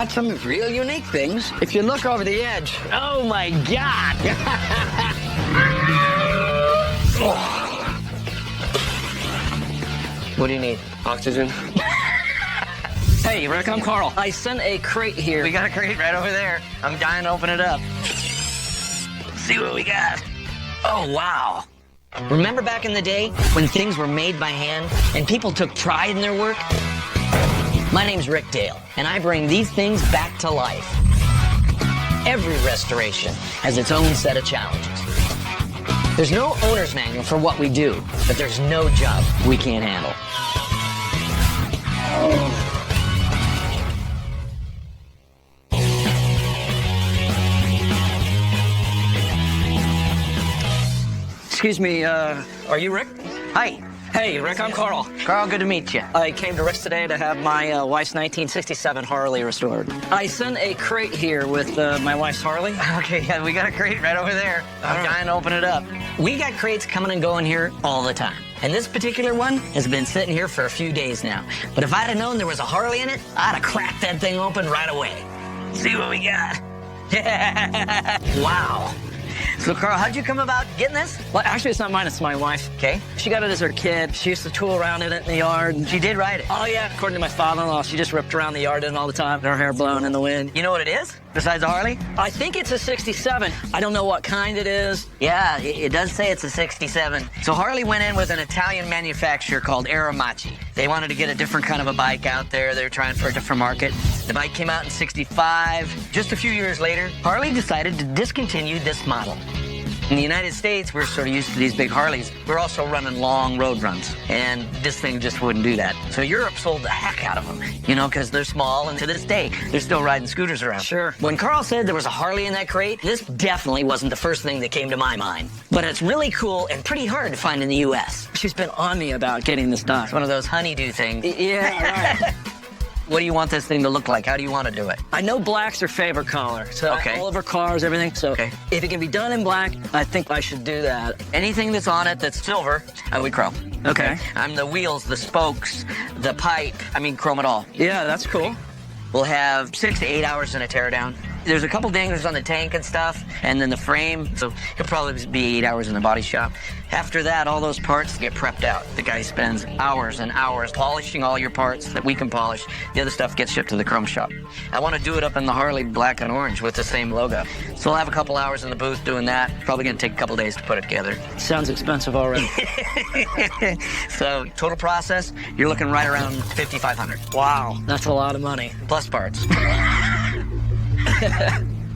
Got some real unique things. If you look over the edge. Oh my God! What do you need? Oxygen. Hey, Rick, I'm Carl. I sent a crate here. We got a crate right over there. I'm dying to open it up. See what we got. Oh, wow. Remember back in the day when things were made by hand and people took pride in their work? My name's Rick Dale, and I bring these things back to life. Every restoration has its own set of challenges. There's no owner's manual for what we do, but there's no job we can't handle. Excuse me, are you Rick? Hi. Hey, Rick, I'm Carl. Carl, good to meet you. I came to Rick's today to have my wife's 1967 Harley restored. I sent a crate here with my wife's Harley. Okay, yeah, we got a crate right over there. I'm dying to open it up. We got crates coming and going here all the time. And this particular one has been sitting here for a few days now. But if I'd have known there was a Harley in it, I'd have cracked that thing open right away. See what we got. Wow. So, Carl, how'd you come about getting this? Well, actually, it's not mine, it's my wife. Okay. She got it as her kid. She used to tool around in it in the yard. And She did ride it. oh, yeah, according to my father-in-law, she just ripped around the yard in it all the time, her hair blowing in the wind. You know what it is, besides a Harley? I think it's a 67. I don't know what kind it is. Yeah, it does say it's a 67. So Harley went in with an Italian manufacturer called Aramachi. They wanted to get a different kind of a bike out there. They were trying for a different market. The bike came out in 65. Just a few years later, Harley decided to discontinue this model. In the United States, we're sort of used to these big Harleys. We're also running long road runs, and this thing just wouldn't do that. So Europe sold the heck out of them, you know, because they're small, and to this day, they're still riding scooters around. Sure. When Carl said there was a Harley in that crate, this definitely wasn't the first thing that came to my mind. But it's really cool and pretty hard to find in the U.S. She's been on me about getting this done. It's one of those honeydew things. Yeah, right. What do you want this thing to look like? How do you want to do it? I know black's her favorite color. So Okay. all of her cars, everything. So Okay. if it can be done in black, I think I should do that. Anything that's on it that's silver, I would chrome. Okay. I'm the wheels, the spokes, the pipe. I mean, chrome it all. Yeah, that's cool. We'll have 6 to 8 hours in a teardown. There's a couple dingers on the tank and stuff, and then the frame, so it'll probably be 8 hours in the body shop. After that, all those parts get prepped out. The guy spends hours and hours polishing all your parts that we can polish. The other stuff gets shipped to the chrome shop. I want to do it up in the Harley black and orange with the same logo. So we'll have a couple hours in the booth doing that. Probably going to take a couple days to put it together. Sounds expensive already. So total process, you're looking right around $5,500. Wow, that's a lot of money. Plus parts.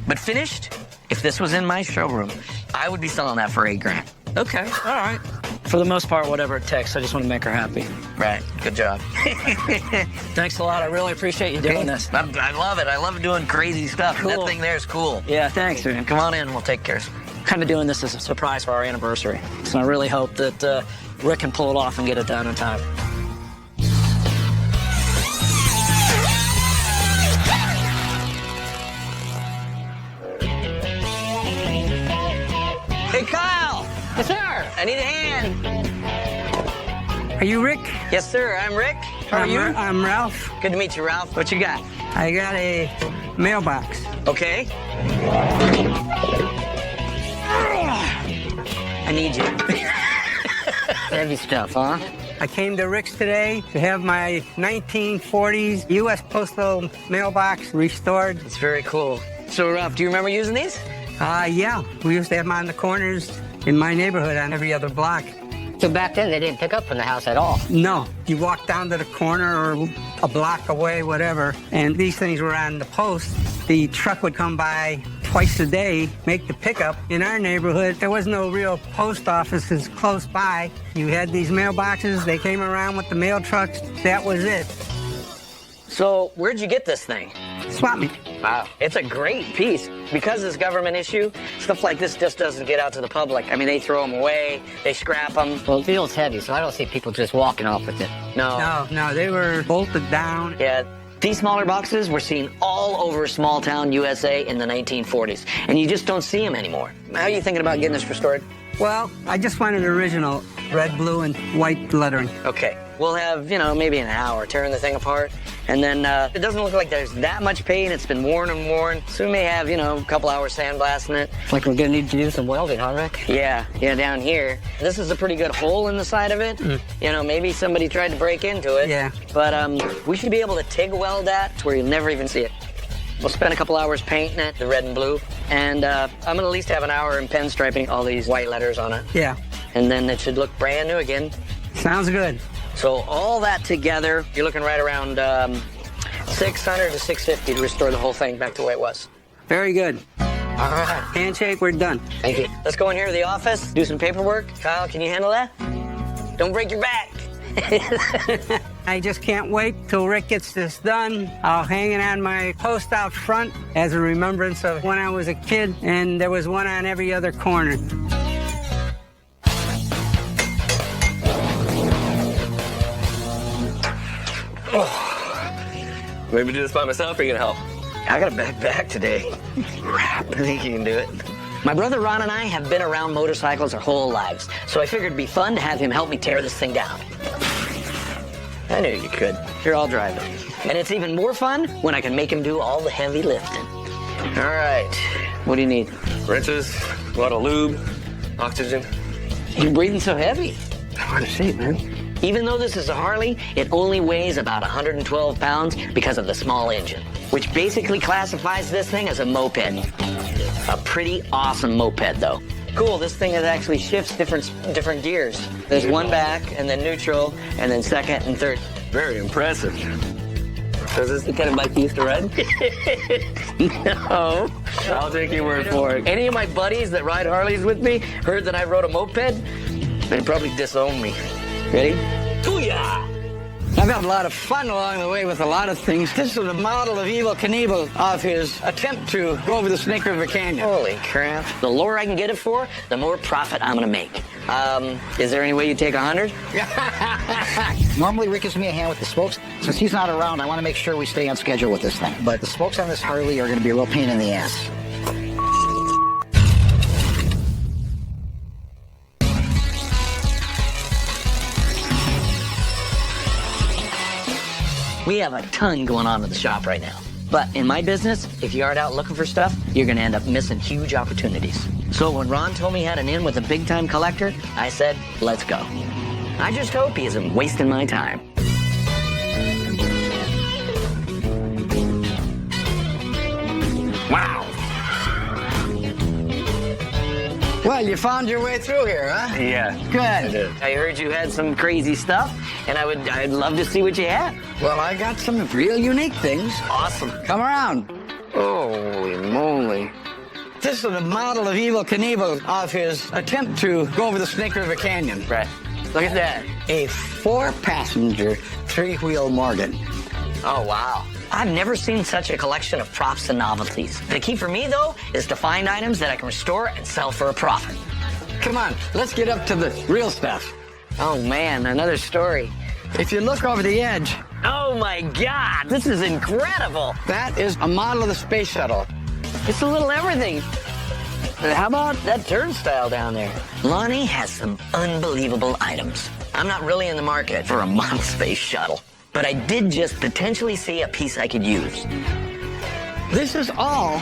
But finished, if this was in my showroom, I would be selling that for $8,000. Okay, all right. For the most part, whatever it takes, I just want to make her happy. Right, good job. Thanks a lot. I really appreciate you doing this. I love it. I love doing crazy stuff. Cool. That thing there is cool. Yeah, thanks, man. Come on in, we'll take care. Kind of doing this as a surprise for our anniversary. So I really hope that Rick can pull it off and get it done in time. Hey, Kyle! Yes, sir. I need a hand. Are you Rick? Yes, sir. I'm Rick. How are you? I'm Ralph. Good to meet you, Ralph. What you got? I got a mailbox. Okay. I need you. Heavy stuff, huh? I came to Rick's today to have my 1940s U.S. Postal mailbox restored. It's very cool. So, Ralph, do you remember using these? Yeah, we used to have them on the corners in my neighborhood on every other block. So back then, they didn't pick up from the house at all. No, you walk down to the corner or a block away, whatever, and these things were on the post. The truck would come by twice a day, make the pickup. In our neighborhood, there was no real post offices close by. You had these mailboxes, they came around with the mail trucks, that was it. So, where'd you get this thing? Swap me. Wow, it's a great piece. Because it's government issue, stuff like this just doesn't get out to the public. I mean, they throw them away, they scrap them. Well, it feels heavy, so I don't see people just walking off with it. No, they were bolted down. Yeah, these smaller boxes were seen all over small town USA in the 1940s, and you just don't see them anymore. How are you thinking about getting this restored? Well, I just wanted original red, blue, and white lettering. Okay, we'll have, maybe an hour tearing the thing apart. And then it doesn't look like there's that much paint. It's been worn and worn. So we may have, you know, a couple hours sandblasting it. Like we're gonna need to do some welding, huh, Rick? Yeah, down here. This is a pretty good hole in the side of it. You know, maybe somebody tried to break into it. Yeah. But we should be able to TIG weld that to where you'll never even see it. We'll spend a couple hours painting it, the red and blue. And I'm gonna at least have an hour in pen striping all these white letters on it. Yeah. And then it should look brand new again. Sounds good. So all that together, you're looking right around 600 to 650 to restore the whole thing back to the way it was. Very good. All right. Handshake, we're done. Thank you. Let's go in here to the office, do some paperwork. Kyle, can you handle that? Don't break your back. I just can't wait till Rick gets this done. I'll hang it on my post out front as a remembrance of when I was a kid, and there was one on every other corner. Maybe do this by myself, or are you gonna help? I got a bad back today. Crap, I think you can do it. My brother Ron and I have been around motorcycles our whole lives, so I figured it'd be fun to have him help me tear this thing down. I knew you could. Here, I'll drive it. And it's even more fun when I can make him do all the heavy lifting. All right, what do you need? Wrenches, a lot of lube, oxygen. You're breathing so heavy. I want to see, man. Even though this is a Harley, it only weighs about 112 pounds because of the small engine, which basically classifies this thing as a moped. A pretty awesome moped, though. Cool, this thing has actually shifts different gears. There's one back, and then neutral, and then second and third. Very impressive. So is this the kind of bike you used to ride? No. I'll take your word for it. Any of my buddies that ride Harleys with me heard that I rode a moped, they'd probably disown me. Ready? Booyah! I've had a lot of fun along the way with a lot of things. This is a model of Evel Knievel of his attempt to go over the Snake River Canyon. Holy crap. The lower I can get it for, the more profit I'm gonna make. Is there any way you take 100? Normally, Rick gives me a hand with the spokes. Since he's not around, I want to make sure we stay on schedule with this thing. But the spokes on this Harley are going to be a real pain in the ass. We have a ton going on in the shop right now. But in my business, if you aren't out looking for stuff, you're gonna end up missing huge opportunities. So when Ron told me he had an in with a big-time collector, I said, let's go. I just hope he isn't wasting my time. Wow. Well, you found your way through here, huh? Yeah. Good. I did. I heard you had some crazy stuff, and I'd love to see what you had. Well, I got some real unique things. Awesome. Come around. Holy moly. This is a model of Evel Knievel of his attempt to go over the Snake River Canyon. Right. Look at that. A 4-passenger, 3-wheel Morgan. Oh, wow. I've never seen such a collection of props and novelties. The key for me, though, is to find items that I can restore and sell for a profit. Come on, let's get up to the real stuff. Oh, man, another story. If you look over the edge, Oh, my God, this is incredible. that is a model of the space shuttle. It's a little everything. How about that turnstile down there? Lonnie has some unbelievable items. I'm not really in the market for a model space shuttle, but I did just potentially see a piece I could use. This is all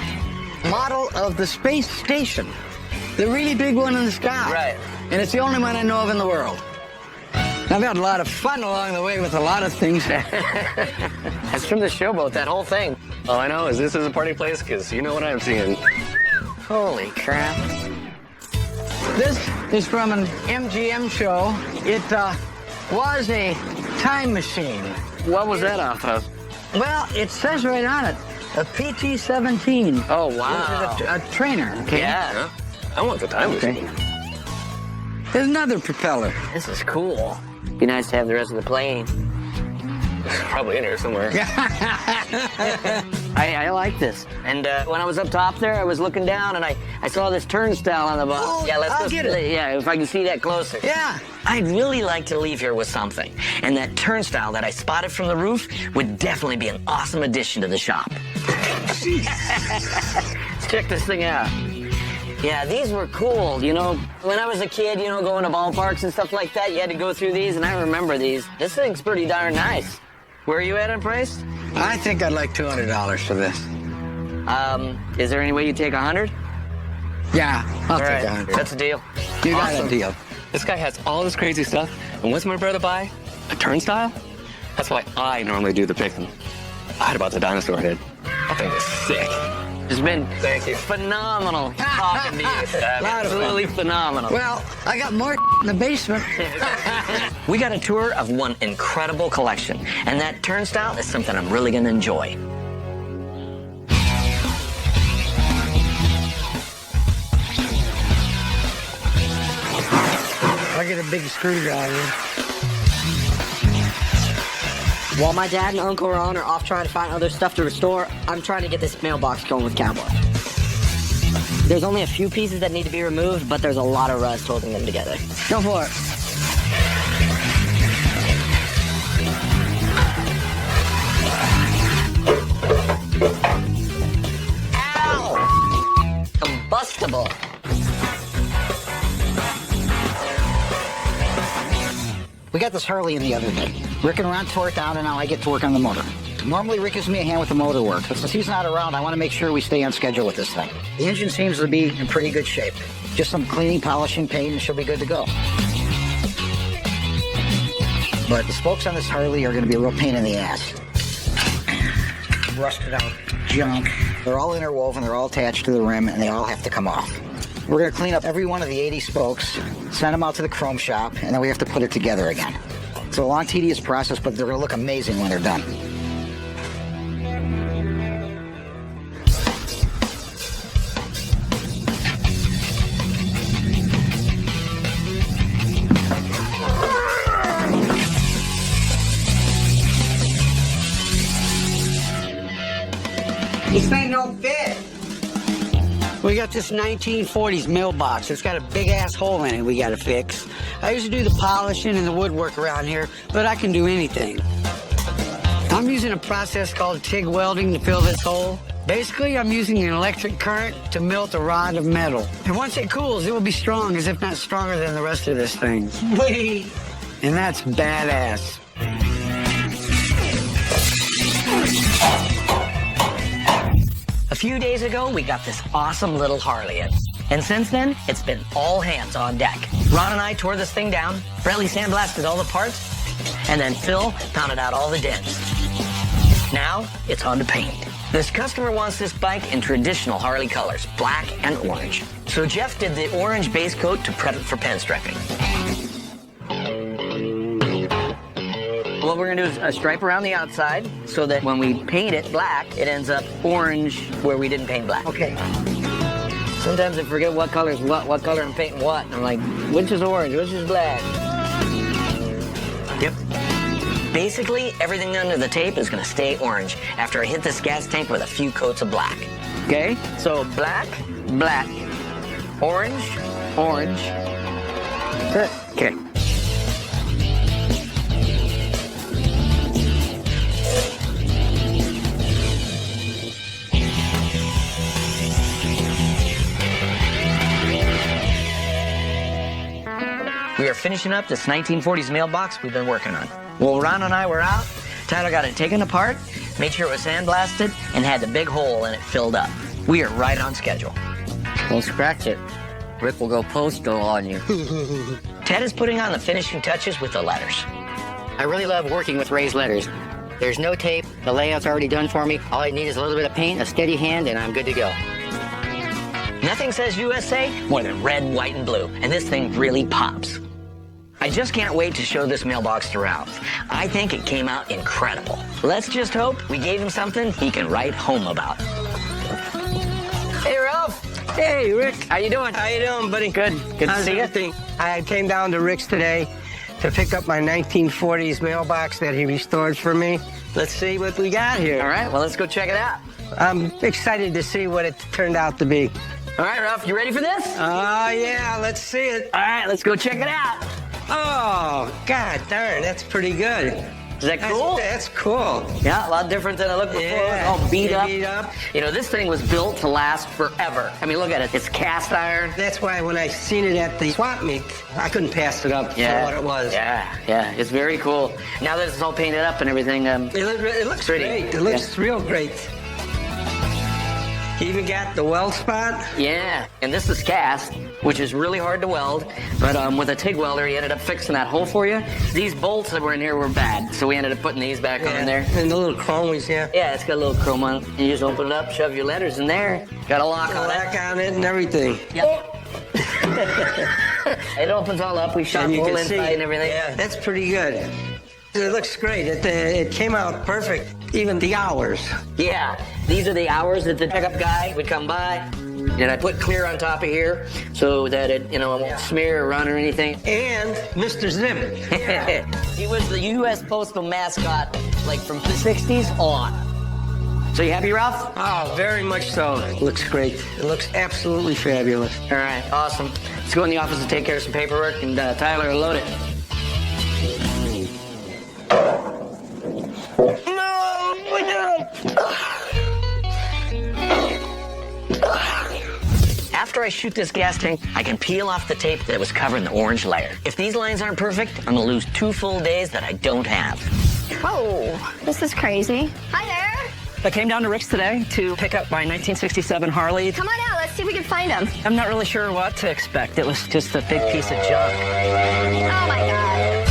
model of the space station. The really big one in the sky. Right. And it's the only one I know of in the world. I've had a lot of fun along the way with a lot of things. That's from the showboat, that whole thing. All I know is this is a party place, because you know what I'm seeing. Holy crap. This is from an MGM show. It was a time machine. What was that off of? Well, it says right on it, a PT-17. Oh, wow. This is a trainer, okay? Yeah, I want the time machine. There's another propeller. this is cool. Be nice to have the rest of the plane. Probably in here somewhere. I like this. And when I was up top there, I was looking down and I saw this turnstile on the bottom. Oh, Yeah, let's I'll go. get it. Yeah, if I can see that closer. Yeah. I'd really like to leave here with something. And that turnstile that I spotted from the roof would definitely be an awesome addition to the shop. Let's check this thing out. Yeah, these were cool. You know, when I was a kid, you know, going to ballparks and stuff like that, you had to go through these, and I remember these. This thing's pretty darn nice. Where are you at on price? I think I'd like $200 for this. Is there any way you take 100? Yeah, I'll All take right, 100. that's a deal. You got Awesome. a deal. This guy has all this crazy stuff, and what's my brother buy? A turnstile? That's why I normally do the picking. I had about the dinosaur head. That thing is sick. It's been phenomenal talking to you. Absolutely phenomenal. Well, I got more in the basement. We got a tour of one incredible collection, and that turnstile is something I'm really going to enjoy. I get a big screwdriver. While my dad and uncle are on or off trying to find other stuff to restore, I'm trying to get this mailbox going with Cowboy. There's only a few pieces that need to be removed, but there's a lot of rust holding them together. Go for it. Ow! Combustible. We got this Harley in the other day. Rick and Ron tore it down, and now I get to work on the motor. Normally, Rick gives me a hand with the motor work, but since he's not around, I want to make sure we stay on schedule with this thing. The engine seems to be in pretty good shape. Just some cleaning, polishing, paint, and she'll be good to go. But the spokes on this Harley are going to be a real pain in the ass. Rusted out junk. They're all interwoven, they're all attached to the rim, and they all have to come off. We're going to clean up every one of the 80 spokes, send them out to the chrome shop, and then we have to put it together again. It's a long, tedious process, but they're going to look amazing when they're done. This ain't no fit. We got this 1940s mailbox. It's got a big ass hole in it we gotta fix. I used to do the polishing and the woodwork around here, but I can do anything. I'm using a process called TIG welding to fill this hole. Basically, I'm using an electric current to melt a rod of metal. And once it cools, it will be strong, as if not stronger than the rest of this thing. Wait! And that's badass. A few days ago, we got this awesome little Harley in. And since then, it's been all hands on deck. Ron and I tore this thing down, Brentley sandblasted all the parts, and then Phil pounded out all the dents. Now, it's on to paint. This customer wants this bike in traditional Harley colors, black and orange. So Jeff did the orange base coat to prep it for pinstriping. What we're gonna do is a stripe around the outside so that when we paint it black, it ends up orange where we didn't paint black. Okay. Sometimes I forget what color is what color I'm painting what. And I'm like, which is orange, which is black? Yep. Basically, everything under the tape is gonna stay orange after I hit this gas tank with a few coats of black. Okay? So black, black, orange, orange. Okay. We are finishing up this 1940s mailbox we've been working on. Well, Ron and I were out. Tyler got it taken apart, made sure it was sandblasted, and had the big hole in it filled up. We are right on schedule. Don't scratch it. Rick will go postal on you. Ted is putting on the finishing touches with the letters. I really love working with raised letters. There's no tape. The layout's already done for me. All I need is a little bit of paint, a steady hand, and I'm good to go. Nothing says USA more than red, white, and blue, and this thing really pops. I just can't wait to show this mailbox to Ralph. I think it came out incredible. Let's just hope we gave him something he can write home about. Hey, Ralph. Hey, Rick. How you doing? How you doing, buddy? Good. Good to How's see you. everything? I came down to Rick's today to pick up my 1940s mailbox that he restored for me. Let's see what we got here. All right, well, let's go check it out. I'm excited to see what it turned out to be. All right, Ralph, you ready for this? Oh, yeah, let's see it. All right, let's go check it out. Oh, god darn, that's pretty good. Is that cool? That's cool. Yeah, a lot different than it looked before. Yeah, All beat up. beat up. You know, this thing was built to last forever. I mean, look at it. It's cast iron. That's why when I seen it at the swap meet, I couldn't pass it up for what it was. Yeah, it's very cool. Now that it's all painted up and everything, It looks pretty. great. It looks real great. You even got the weld spot. yeah. And this is cast, which is really hard to weld. But with a TIG welder, he ended up fixing that hole for you. These bolts that were in here were bad, so we ended up putting these back on there. And the little chromies, yeah. Yeah, it's got a little chrome on it. You just open it up, shove your letters in there. Got a lock on Black it. on it and everything. Yep. It opens all up. We shot And the you whole can see. inside and everything. Yeah, that's pretty good. It looks great. It came out perfect. Even the hours. Yeah, these are the hours that the pickup guy would come by. And I put clear on top of here so that it, it won't smear or run or anything. And Mr. Zip. He was the U.S. Postal mascot, like from the 60s on. So you happy, Ralph? Oh, very much so. It looks great. It looks absolutely fabulous. All right, awesome. Let's go in the office and take care of some paperwork, and Tyler will load it. After I shoot this gas tank, I can peel off the tape that was covering the orange layer. If these lines aren't perfect, I'm gonna lose 2 full days that I don't have. Whoa, this is crazy. Hi there. I came down to Rick's today to pick up my 1967 Harley. Come on out. Let's see if we can find him. I'm not really sure what to expect. It was just a big piece of junk. Oh my God.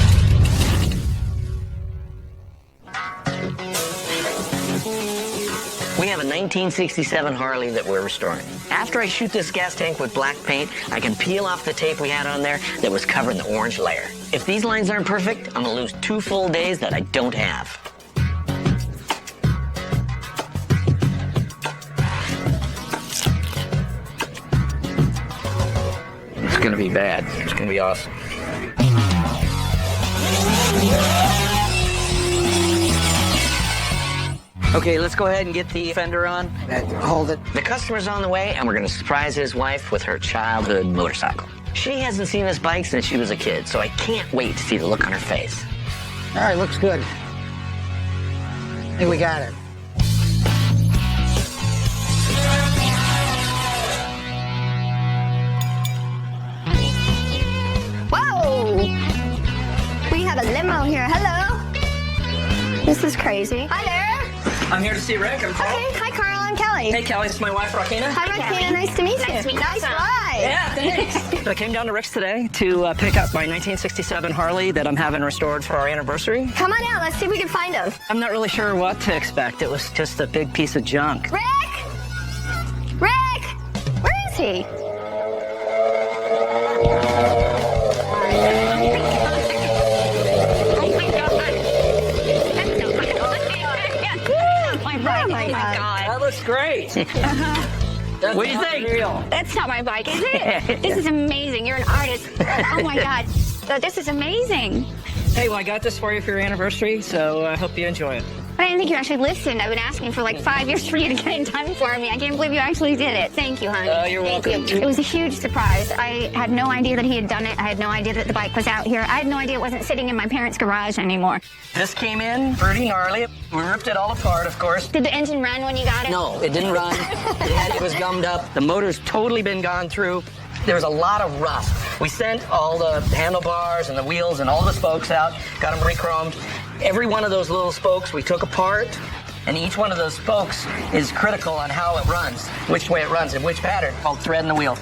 We have a 1967 Harley that we're restoring. After I shoot this gas tank with black paint, I can peel off the tape we had on there that was covering the orange layer. If these lines aren't perfect, I'm gonna lose 2 full days that I don't have. It's gonna be bad. It's gonna be awesome. Okay, let's go ahead and get the fender on. Hold it. The customer's on the way, and we're gonna surprise his wife with her childhood motorcycle. She hasn't seen this bike since she was a kid, so I can't wait to see the look on her face. All right, looks good. I think we got it. Whoa. We have a limo here. Hello. This is crazy. Hi there. I'm here to see Rick. I'm Carl. Okay. Hi, Carl. I'm Kelly. Hey, Kelly, this is my wife, Rakina. Hi, Martina. Nice to meet you. Nice to meet you. Nice ride. Yeah, thanks. I came down to Rick's today to pick up my 1967 Harley that I'm having restored for our anniversary. Come on out. Let's see if we can find him. I'm not really sure what to expect. It was just a big piece of junk. Rick! Rick! Where is he? Oh my God. That looks great. What do you think? That's not my bike, is it? This is amazing. You're an artist. Oh my God. This is amazing. Hey, well, I got this for you for your anniversary, so I hope you enjoy it. I didn't think you actually listened. I've been asking for like 5 years for you to get it done for me. I can't believe you actually did it. Thank you, honey. You're Thank welcome. you. It was a huge surprise. I had no idea that he had done it. I had no idea that the bike was out here. I had no idea it wasn't sitting in my parents' garage anymore. This came in pretty gnarly. We ripped it all apart, of course. Did the engine run when you got it? No, it didn't run. It was gummed up. The motor's totally been gone through. There was a lot of rust. We sent all the handlebars and the wheels and all the spokes out, got them re-chromed. Every one of those little spokes we took apart, and each one of those spokes is critical on how it runs, which way it runs, and which pattern, called thread in the wheel.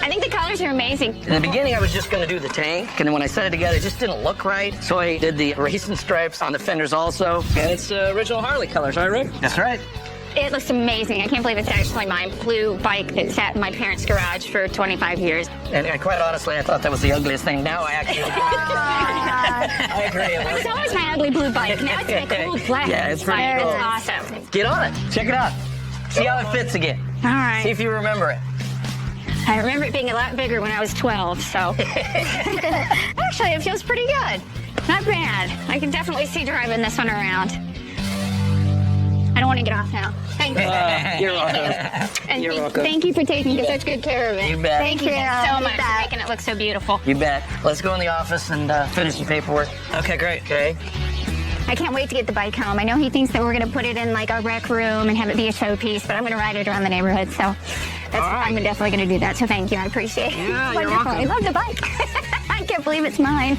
I think the colors are amazing. In the beginning, I was just going to do the tank, and then when I set it together, it just didn't look right. So I did the racing stripes on the fenders also. And it's original Harley colors, right, Rick? That's right. It looks amazing. I can't believe it's actually my blue bike that sat in my parents' garage for 25 years. And quite honestly, I thought that was the ugliest thing. Now I actually... I agree. So was my ugly blue bike. Now it's my cool black. Yeah, it's pretty inspired. cool. It's awesome. Get on it. Check it out. See how it fits again. All right. See if you remember it. I remember it being a lot bigger when I was 12, so. Actually, it feels pretty good. Not bad. I can definitely see driving this one around. I don't want to get off now. Thank you. You're welcome. And You're welcome. Thank you for taking such good care of it. You bet. Thank you so much for making it look so beautiful. You bet. Let's go in the office and finish the paperwork. Okay, great. Okay. I can't wait to get the bike home. I know he thinks that we're going to put it in like our rec room and have it be a showpiece, but I'm going to ride it around the neighborhood. So I'm definitely going to do that. So thank you. I appreciate it. Yeah, you're Wonderful. welcome. I love the bike. I can't believe it's mine.